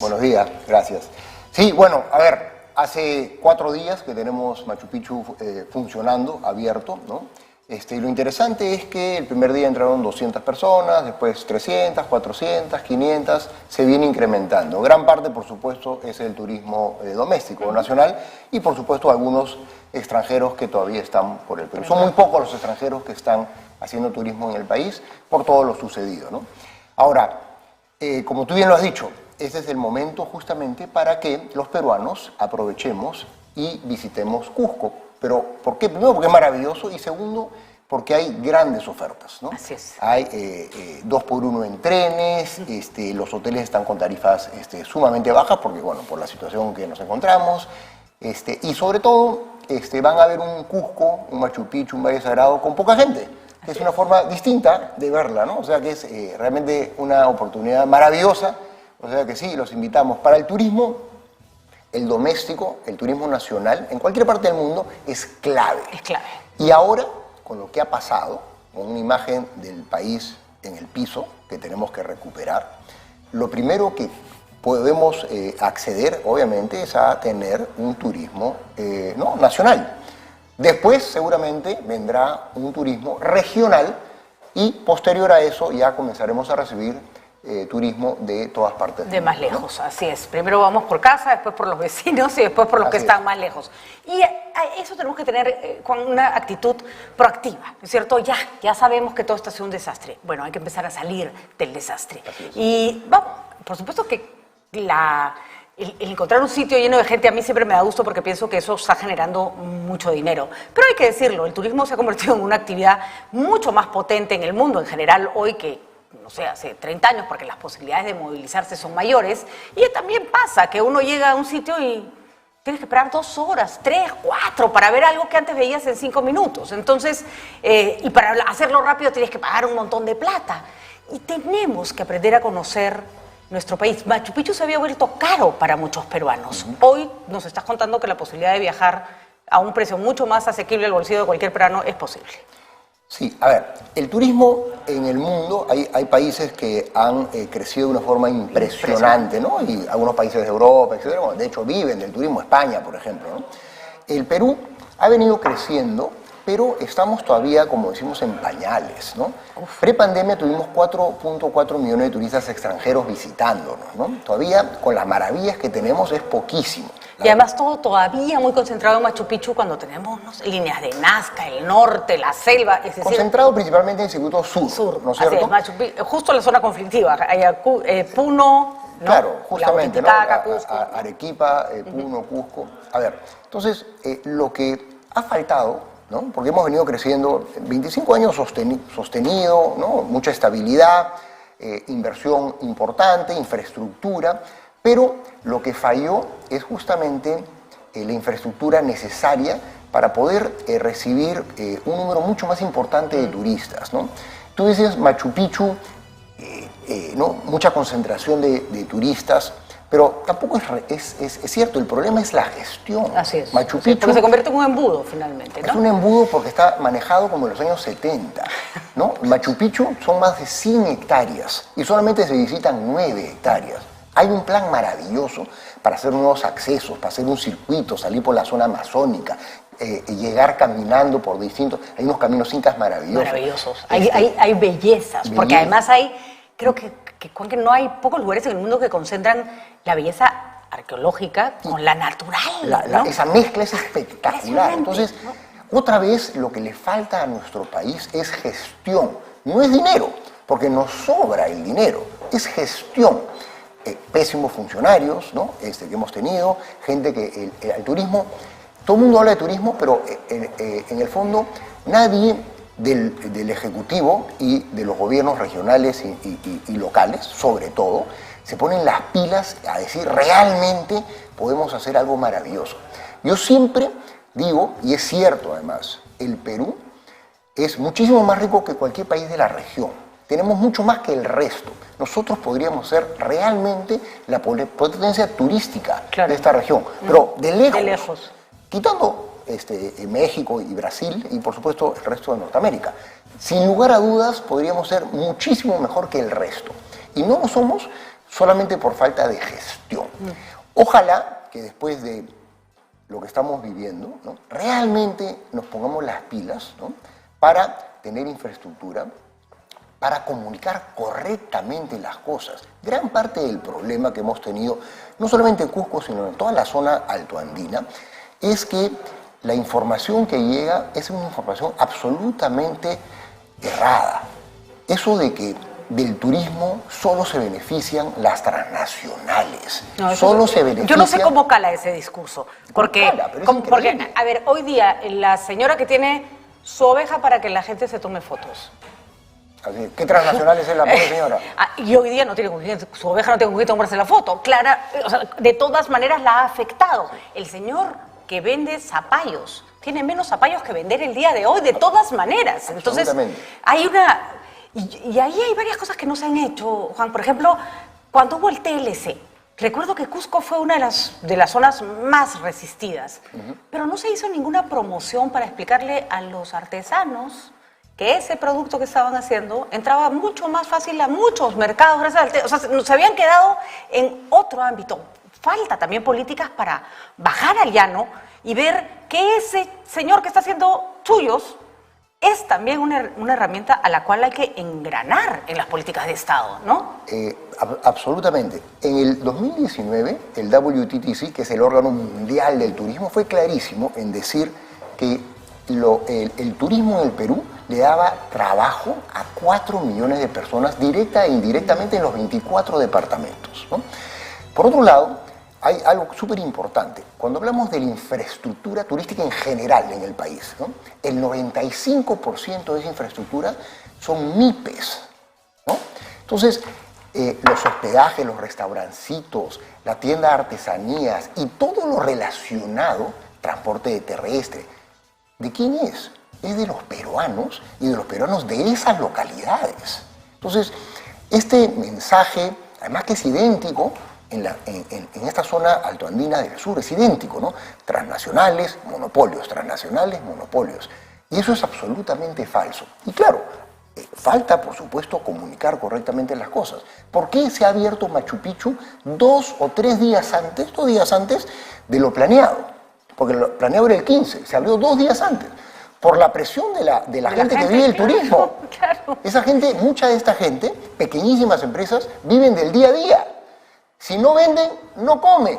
Buenos días, gracias. Sí, bueno, a ver, hace 4 días que tenemos Machu Picchu funcionando, abierto, ¿no? Lo interesante es que el primer día entraron 200 personas, después 300, 400, 500, se viene incrementando. Gran parte, por supuesto, es el turismo doméstico, nacional, y por supuesto algunos extranjeros que todavía están por el Perú. Son muy pocos los extranjeros que están haciendo turismo en el país por todo lo sucedido, ¿no? Ahora, como tú bien lo has dicho, este es el momento justamente para que los peruanos aprovechemos y visitemos Cusco. Pero, ¿por qué? Primero, porque es maravilloso, y segundo, porque hay grandes ofertas, ¿no? Así es. Hay 2x1 en trenes, los hoteles están con tarifas sumamente bajas, porque, bueno, por la situación que nos encontramos, y sobre todo, van a ver un Cusco, un Machu Picchu, un Valle Sagrado con poca gente. Es una forma distinta de verla, ¿no? O sea que es realmente una oportunidad maravillosa. O sea que sí, los invitamos. Para el turismo, el doméstico, el turismo nacional, en cualquier parte del mundo, es clave. Es clave. Y ahora, con lo que ha pasado, con una imagen del país en el piso que tenemos que recuperar, lo primero que podemos acceder, obviamente, es a tener un turismo nacional. Después, seguramente, vendrá un turismo regional y, posterior a eso, ya comenzaremos a recibir turismo de todas partes del mundo, de más lejos, ¿no? Así es. Primero vamos por casa, después por los vecinos y después por los que están más lejos. Y eso tenemos que tener con una actitud proactiva, ¿no es cierto? Ya sabemos que todo esto ha sido un desastre. Bueno, hay que empezar a salir del desastre. Y vamos, por supuesto que el encontrar un sitio lleno de gente a mí siempre me da gusto, porque pienso que eso está generando mucho dinero. Pero hay que decirlo, el turismo se ha convertido en una actividad mucho más potente en el mundo en general hoy que, no sé, hace 30 años, porque las posibilidades de movilizarse son mayores. Y también pasa que uno llega a un sitio y tienes que esperar 2 horas, 3, 4 para ver algo que antes veías en 5 minutos. Entonces, y para hacerlo rápido tienes que pagar un montón de plata. Y tenemos que aprender a conocer nuestro país. Machu Picchu se había vuelto caro para muchos peruanos. Hoy nos estás contando que la posibilidad de viajar a un precio mucho más asequible al bolsillo de cualquier peruano es posible. Sí, a ver, el turismo en el mundo, hay países que han crecido de una forma impresionante, ¿no? Y algunos países de Europa, etcétera, bueno, de hecho viven del turismo, España, por ejemplo, ¿no? El Perú ha venido creciendo, pero estamos todavía, como decimos, en pañales, ¿no? Prepandemia tuvimos 4.4 millones de turistas extranjeros visitándonos, ¿no? Todavía, con las maravillas que tenemos, es poquísimo. Y además todo todavía muy concentrado en Machu Picchu, cuando tenemos líneas de Nazca, el norte, la selva. Es decir, concentrado principalmente en el circuito sur, ¿no es cierto? Así es, Machu Picchu, justo en la zona conflictiva. Hay Puno, ¿no? Claro, justamente, ¿no? Cusco. Arequipa, Puno, Cusco. A ver, entonces, lo que ha faltado, ¿no? Porque hemos venido creciendo 25 años sostenido, ¿no? Mucha estabilidad, inversión importante, infraestructura. Pero lo que falló es justamente la infraestructura necesaria para poder recibir un número mucho más importante de turistas, ¿no? Tú dices Machu Picchu, ¿no? Mucha concentración de turistas, pero tampoco es cierto, el problema es la gestión. Así es. Machu Picchu porque se convierte en un embudo finalmente, ¿no? Es un embudo porque está manejado como en los años 70, ¿no? Machu Picchu son más de 100 hectáreas y solamente se visitan 9 hectáreas. Hay un plan maravilloso para hacer nuevos accesos, para hacer un circuito, salir por la zona amazónica, llegar caminando por distintos... Hay unos caminos incas maravillosos. Maravillosos. Hay bellezas, porque además creo que no hay pocos lugares en el mundo que concentran la belleza arqueológica con la natural, ¿no? Esa mezcla es espectacular. Entonces, otra vez lo que le falta a nuestro país es gestión. No es dinero, porque nos sobra el dinero, es gestión. Pésimos funcionarios, ¿no? Que hemos tenido, gente que el turismo, todo el mundo habla de turismo, pero en el fondo nadie del Ejecutivo y de los gobiernos regionales y locales, sobre todo, se ponen las pilas a decir realmente podemos hacer algo maravilloso. Yo siempre digo, y es cierto además, el Perú es muchísimo más rico que cualquier país de la región. Tenemos mucho más que el resto. Nosotros podríamos ser realmente la potencia turística de esta región. Pero de lejos. Quitando México y Brasil y, por supuesto, el resto de Norteamérica. Sin lugar a dudas, podríamos ser muchísimo mejor que el resto. Y no lo somos solamente por falta de gestión. Ojalá que después de lo que estamos viviendo, ¿no?, realmente nos pongamos las pilas, ¿no?, para tener infraestructura, para comunicar correctamente las cosas. Gran parte del problema que hemos tenido, no solamente en Cusco, sino en toda la zona altoandina, es que la información que llega es una información absolutamente errada. Eso de que del turismo solo se benefician las transnacionales. No, solo se benefician... Yo no sé cómo cala ese discurso. Porque, porque, a ver, hoy día la señora que tiene su oveja para que la gente se tome fotos. Así, ¿qué transnacionales es la pobre señora? Y hoy día no tiene con quién, su oveja no tiene con quién tomarse la foto. Clara, o sea, de todas maneras la ha afectado. El señor que vende zapallos tiene menos zapallos que vender el día de hoy, de todas maneras. Entonces, hay una... Y ahí hay varias cosas que no se han hecho, Juan. Por ejemplo, cuando hubo el TLC, recuerdo que Cusco fue una de las zonas más resistidas, pero no se hizo ninguna promoción para explicarle a los artesanos que ese producto que estaban haciendo entraba mucho más fácil a muchos mercados. O sea, se habían quedado en otro ámbito. Falta también políticas para bajar al llano y ver que ese señor que está haciendo suyos es también una herramienta a la cual hay que engranar en las políticas de Estado, ¿no? Absolutamente. En el 2019, el WTTC, que es el órgano mundial del turismo, fue clarísimo en decir que el turismo en el Perú le daba trabajo a 4 millones de personas, directa e indirectamente, en los 24 departamentos, ¿no? Por otro lado, hay algo súper importante. Cuando hablamos de la infraestructura turística en general en el país, ¿no?, el 95% de esa infraestructura son MIPES, ¿no? Entonces, los hospedajes, los restaurancitos, la tienda de artesanías y todo lo relacionado, transporte terrestre, ¿de quién es? Es de los peruanos y de los peruanos de esas localidades. Entonces, este mensaje, además que es idéntico, en esta zona altoandina del sur, es idéntico, ¿no? Transnacionales, monopolios, transnacionales, monopolios. Y eso es absolutamente falso. Y claro, falta, por supuesto, comunicar correctamente las cosas. ¿Por qué se ha abierto Machu Picchu 2 o 3 días antes, 2 días antes de lo planeado? Porque lo planeado era el 15, se abrió 2 días antes. Por la presión de la gente que vive el turismo. Claro. Esa gente, mucha de esta gente, pequeñísimas empresas, viven del día a día. Si no venden, no comen.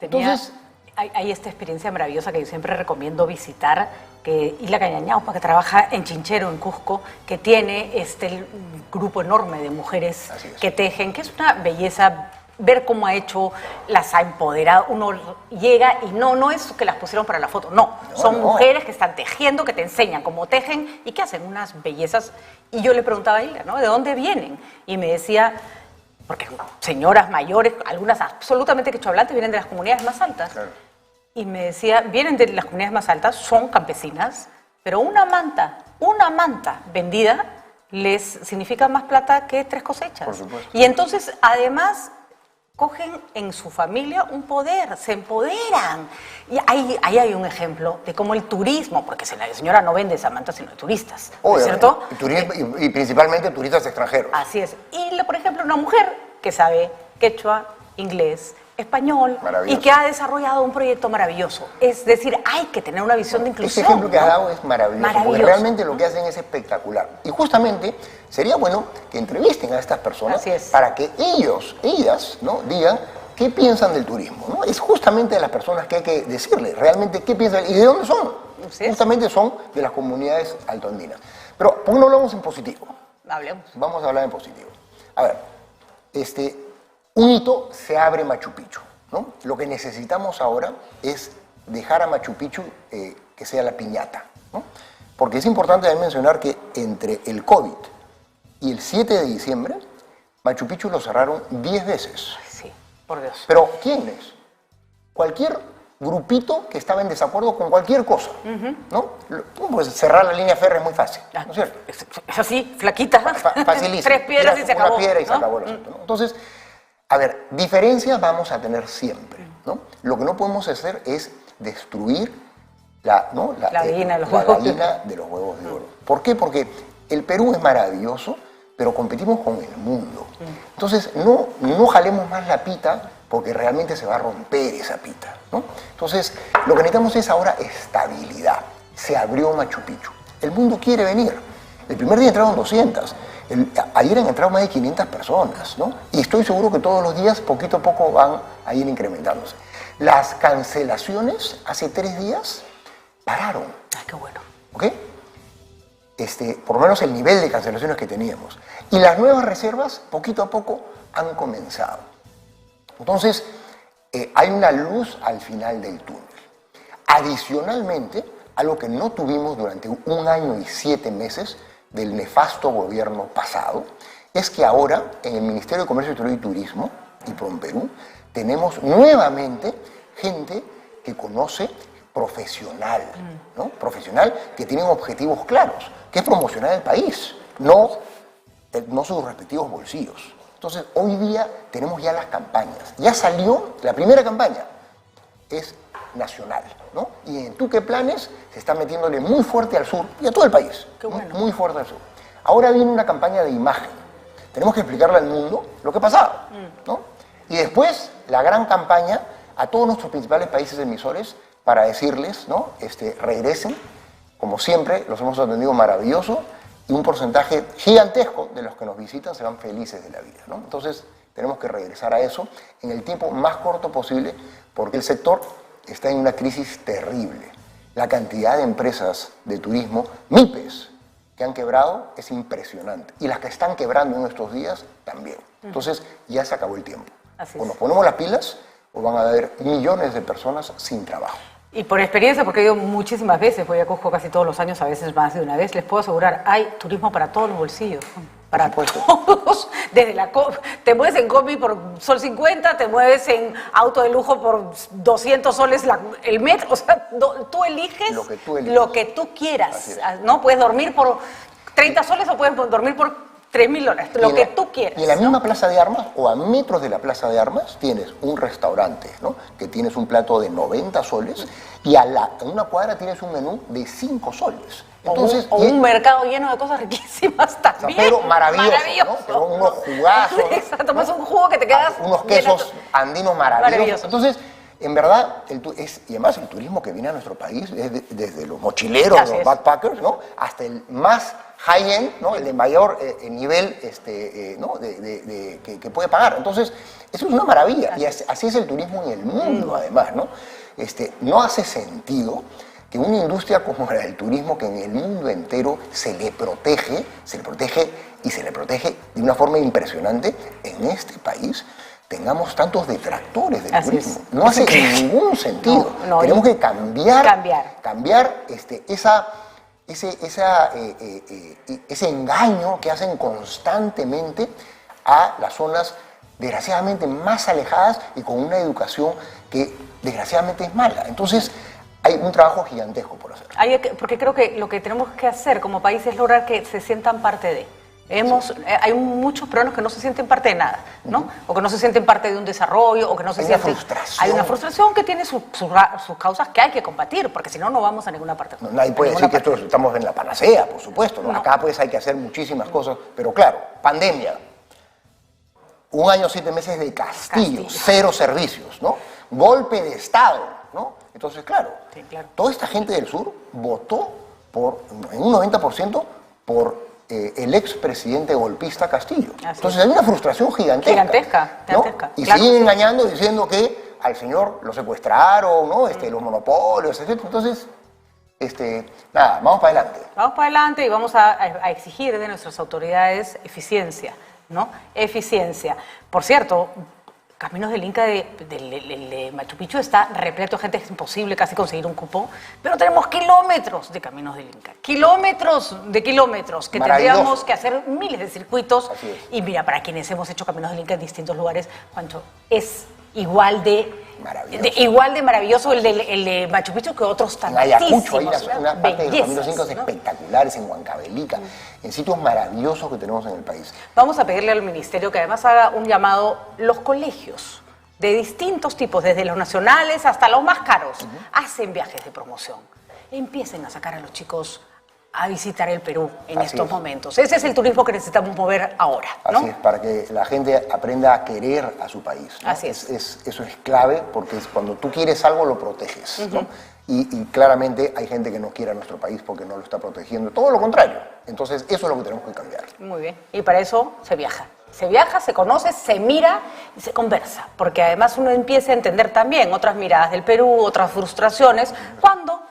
Entonces, hay esta experiencia maravillosa que yo siempre recomiendo visitar, que Isla Cañañaupa, que trabaja en Chinchero, en Cusco, que tiene este grupo enorme de mujeres que tejen, que es una belleza ver cómo ha hecho, las ha empoderado. Uno llega y no es que las pusieron para la foto, son mujeres que están tejiendo, que te enseñan cómo tejen y que hacen unas bellezas. Y yo le preguntaba a ella, ¿no?, ¿de dónde vienen? Y me decía... Porque señoras mayores, algunas absolutamente quechohablantes, vienen de las comunidades más altas. Claro. Y me decía, vienen de las comunidades más altas, son campesinas, pero una manta vendida les significa más plata que 3 cosechas. Por supuesto. Y entonces, además, cogen en su familia un poder, se empoderan. Y ahí hay un ejemplo de cómo el turismo, porque la señora no vende esa manta, sino de turistas, ¿no es cierto? Y principalmente turistas extranjeros. Así es. Y, por ejemplo, una mujer que sabe quechua, inglés, español, y que ha desarrollado un proyecto maravilloso. Es decir, hay que tener una visión de inclusión. Ese ejemplo que has dado es maravilloso, porque realmente lo que hacen es espectacular. Y justamente sería bueno que entrevisten a estas personas para que ellas, ¿no?, digan qué piensan del turismo, ¿no? Es justamente de las personas que hay que decirle realmente qué piensan y de dónde son. Justamente son de las comunidades altoandinas. Pero, ¿por qué no hablamos en positivo? Hablemos. Vamos a hablar en positivo. A ver, un hito, se abre Machu Picchu, ¿no? Lo que necesitamos ahora es dejar a Machu Picchu que sea la piñata, ¿no? Porque es importante también mencionar que entre el COVID y el 7 de diciembre, Machu Picchu lo cerraron 10 veces. Sí, por Dios. Pero ¿quiénes? Cualquier grupito que estaba en desacuerdo con cualquier cosa, ¿no? Pues cerrar la línea férrea es muy fácil, ¿no es cierto? Es así, flaquita. Facilísimo. 3 piedras y se acabó. Una piedra y se acabó el asunto, ¿no? Entonces, a ver, diferencias vamos a tener siempre, ¿no? Lo que no podemos hacer es destruir la gallina de los huevos de oro. ¿Por qué? Porque el Perú es maravilloso, pero competimos con el mundo. Entonces, no jalemos más la pita porque realmente se va a romper esa pita, ¿no? Entonces, lo que necesitamos es ahora estabilidad. Se abrió Machu Picchu. El mundo quiere venir. El primer día entraron 200. Ayer han entrado más de 500 personas, ¿no? Y estoy seguro que todos los días, poquito a poco, van a ir incrementándose. Las cancelaciones hace 3 días pararon. Ay, qué bueno. ¿Ok? Por lo menos el nivel de cancelaciones que teníamos. Y las nuevas reservas, poquito a poco, han comenzado. Entonces, hay una luz al final del túnel. Adicionalmente, algo que no tuvimos durante 1 año y 7 meses del nefasto gobierno pasado, es que ahora en el Ministerio de Comercio Exterior y Turismo y PROMPERÚ tenemos nuevamente gente que conoce profesional, ¿no? Profesional que tienen objetivos claros, que es promocionar el país, no sus respectivos bolsillos. Entonces, hoy día tenemos ya las campañas. Ya salió la primera campaña, es nacional, ¿no? Y en Tú qué planes se está metiéndole muy fuerte al sur y a todo el país. Qué bueno. Muy fuerte al sur. Ahora viene una campaña de imagen. Tenemos que explicarle al mundo lo que pasaba, ¿no? Y después la gran campaña a todos nuestros principales países emisores para decirles, ¿no? Regresen, como siempre, los hemos atendido maravilloso y un porcentaje gigantesco de los que nos visitan se van felices de la vida, ¿no? Entonces tenemos que regresar a eso en el tiempo más corto posible porque el sector está en una crisis terrible. La cantidad de empresas de turismo, MIPES, que han quebrado es impresionante. Y las que están quebrando en estos días también. Entonces ya se acabó el tiempo. O nos ponemos las pilas o van a haber millones de personas sin trabajo. Y por experiencia, porque he ido muchísimas veces, voy a Cusco casi todos los años, a veces más de una vez, les puedo asegurar, hay turismo para todos los bolsillos. Para todos. Desde te mueves en combi por sol 50, te mueves en auto de lujo por 200 soles el metro. O sea, tú eliges lo que tú quieras. ¿No? Puedes dormir por 30 soles o puedes dormir por $3.000, lo que tú quieras. Y en la misma Plaza de Armas, o a metros de la Plaza de Armas, tienes un restaurante, ¿no? Que tienes un plato de 90 soles y en una cuadra tienes un menú de 5 soles. Entonces, un mercado lleno de cosas riquísimas también. Pero maravilloso, ¿no? Pero unos jugazos. Exacto, tomas un jugo que te quedas... Unos quesos andinos maravillosos. Entonces, en verdad, y además el turismo que viene a nuestro país, desde los mochileros, los backpackers, ¿no? Hasta el más high-end, ¿no? El de mayor nivel ¿no? que puede pagar. Entonces, eso es una maravilla. Y así es el turismo en el mundo, además, ¿no? No hace sentido que una industria como la del turismo, que en el mundo entero se le protege de una forma impresionante, en este país tengamos tantos detractores del turismo. No hace ningún sentido. Tenemos que cambiar ese engaño que hacen constantemente a las zonas desgraciadamente más alejadas y con una educación que desgraciadamente es mala. Entonces, hay un trabajo gigantesco por hacer. Porque creo que lo que tenemos que hacer como país es lograr que se sientan parte de. Hay muchos peruanos que no se sienten parte de nada, ¿no? O que no se sienten parte de un desarrollo, o que no se sienten... frustración. Hay una frustración que tiene sus causas que hay que combatir, porque si no, no vamos a ninguna parte. Nadie puede decir que estamos en la panacea, por supuesto, ¿no? Acá pues hay que hacer muchísimas cosas, pero claro, pandemia, 1 año 7 meses de Castillo, 0 servicios, ¿no? Golpe de Estado, ¿no? Entonces, claro, toda esta gente del sur votó en un 90% por el expresidente golpista Castillo. Entonces hay una frustración gigantesca. ¿No? Y siguen engañando diciendo que al señor lo secuestraron, ¿no? Los monopolios, etc. Entonces, nada, vamos para adelante. Vamos para adelante y vamos a exigir de nuestras autoridades eficiencia, ¿no? Eficiencia. Por cierto, Caminos del Inca de Machu Picchu está repleto de gente, es imposible casi conseguir un cupón, pero tenemos kilómetros de Caminos del Inca, kilómetros que tendríamos que hacer miles de circuitos. Y mira, para quienes hemos hecho Caminos del Inca en distintos lugares, Juancho, es igual de maravilloso el de Machu Picchu que otros tantísimos. En Ayacucho hay una parte de los Caminos Incas espectaculares, en Huancavelica, en sitios maravillosos que tenemos en el país. Vamos a pedirle al Ministerio que además haga un llamado, los colegios de distintos tipos, desde los nacionales hasta los más caros, hacen viajes de promoción. Empiecen a sacar a los chicos a visitar el Perú en Así estos es. momentos. Ese es el turismo que necesitamos mover ahora, ¿no? Así es, para que la gente aprenda a querer a su país, ¿no? Así es. Eso es clave, porque cuando tú quieres algo lo proteges, ¿no? Y claramente hay gente que no quiere a nuestro país porque no lo está protegiendo, todo lo contrario. Entonces eso es lo que tenemos que cambiar. Muy bien. Y para eso se viaja. Se viaja, se conoce, se mira y se conversa. Porque además uno empieza a entender también otras miradas del Perú, otras frustraciones, cuando...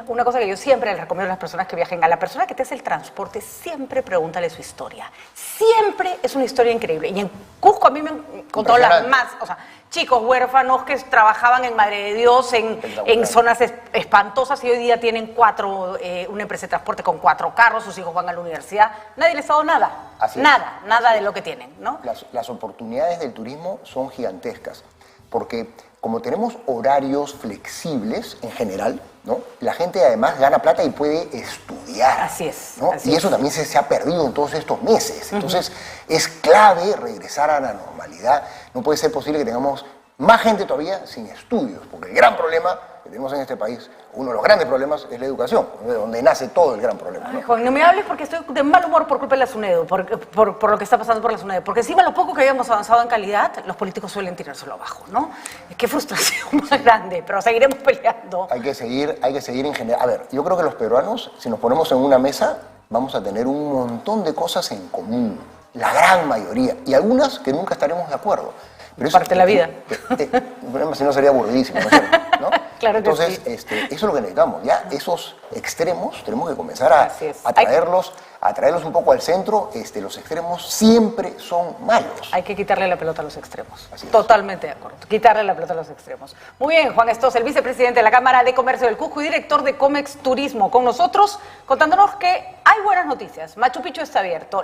Una cosa que yo siempre les recomiendo a las personas que viajen, a la persona que te hace el transporte, siempre pregúntale su historia. Siempre es una historia increíble. Y en Cusco a mí me han contado las más, o sea, chicos huérfanos que trabajaban en Madre de Dios, en zonas espantosas y hoy día tienen una empresa de transporte con 4 carros, sus hijos van a la universidad. Nadie les ha dado nada. Así es. Nada de lo que tienen, ¿no? Las oportunidades del turismo son gigantescas, porque como tenemos horarios flexibles en general, ¿no? La gente además gana plata y puede estudiar. Así es. ¿No? Así y eso es. también se ha perdido en todos estos meses. Entonces, es clave regresar a la normalidad. No puede ser posible que tengamos más gente todavía sin estudios, porque el gran problema que tenemos en este país, uno de los grandes problemas, es la educación, de donde nace todo el gran problema, ¿no? Ay, Juan, no me hables porque estoy de mal humor por culpa de la SUNEDU, por lo que está pasando por la SUNEDU. Porque encima lo poco que habíamos avanzado en calidad, los políticos suelen tirárselo abajo, ¿no? Qué frustración más grande, pero seguiremos peleando. Hay que seguir en general. A ver, yo creo que los peruanos, si nos ponemos en una mesa, vamos a tener un montón de cosas en común, la gran mayoría, y algunas que nunca estaremos de acuerdo. Pero eso, Parte de la vida. Si no sería aburridísimo, ¿no es cierto? ¿No? Claro que Entonces, sí. eso es lo que necesitamos. Ya esos extremos tenemos que comenzar a Así es. traerlos un poco al centro. Los extremos siempre son malos. Hay que quitarle la pelota a los extremos. Así es. Totalmente de acuerdo. Quitarle la pelota a los extremos. Muy bien, Juan Estos, el vicepresidente de la Cámara de Comercio del Cusco y director de Comex Turismo, con nosotros, contándonos que hay buenas noticias. Machu Picchu está abierto.